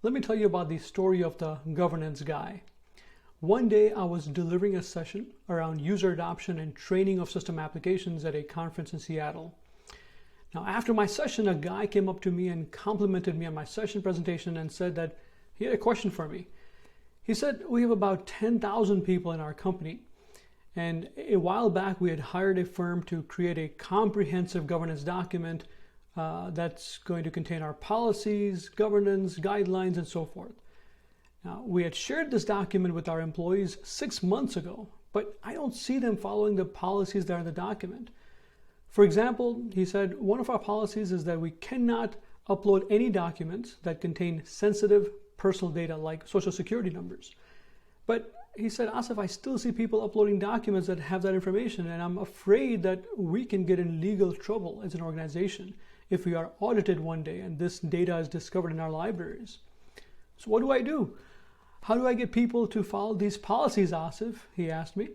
Let me tell you about the story of the governance guy. One day I was delivering a session around user adoption and training of system applications at a conference in Seattle. Now, after my session, a guy came up to me and complimented me on my session presentation and said that he had a question for me. He said, we have about 10,000 people in our company, and a while back we had hired a firm to create a comprehensive governance document that's going to contain our policies, governance, guidelines, and so forth. Now, we had shared this document with our employees 6 months ago, but I don't see them following the policies that are in the document. For example, he said, one of our policies is that we cannot upload any documents that contain sensitive personal data like social security numbers. But he said, Asif, I still see people uploading documents that have that information, and I'm afraid that we can get in legal trouble as an organization if we are audited one day and this data is discovered in our libraries. So what do I do? How do I get people to follow these policies, Asif? He asked me.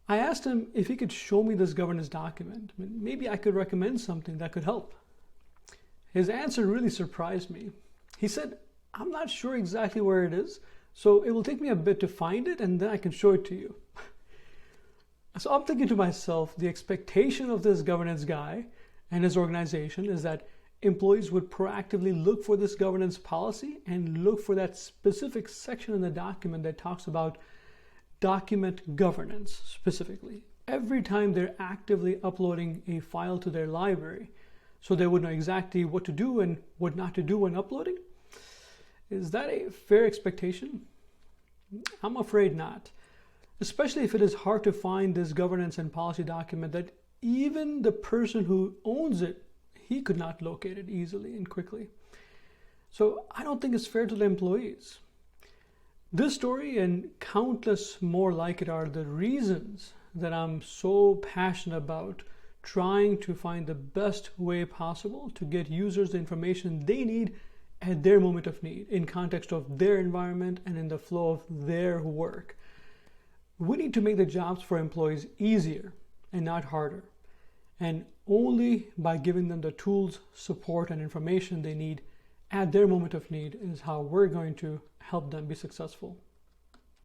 I asked him if he could show me this governance document. Maybe I could recommend something that could help. His answer really surprised me. He said, I'm not sure exactly where it is, so it will take me a bit to find it and then I can show it to you. So I'm thinking to myself, the expectation of this governance guy and his organization is that employees would proactively look for this governance policy and look for that specific section in the document that talks about document governance specifically every time they're actively uploading a file to their library, so they would know exactly what to do and what not to do when uploading. Is that a fair expectation? I'm afraid not, especially if it is hard to find this governance and policy document that even the person who owns it, he could not locate it easily and quickly. So I don't think it's fair to the employees. This story and countless more like it are the reasons that I'm so passionate about trying to find the best way possible to get users the information they need at their moment of need in context of their environment and in the flow of their work. We need to make the jobs for employees easier and not harder. And only by giving them the tools, support, and information they need at their moment of need is how we're going to help them be successful.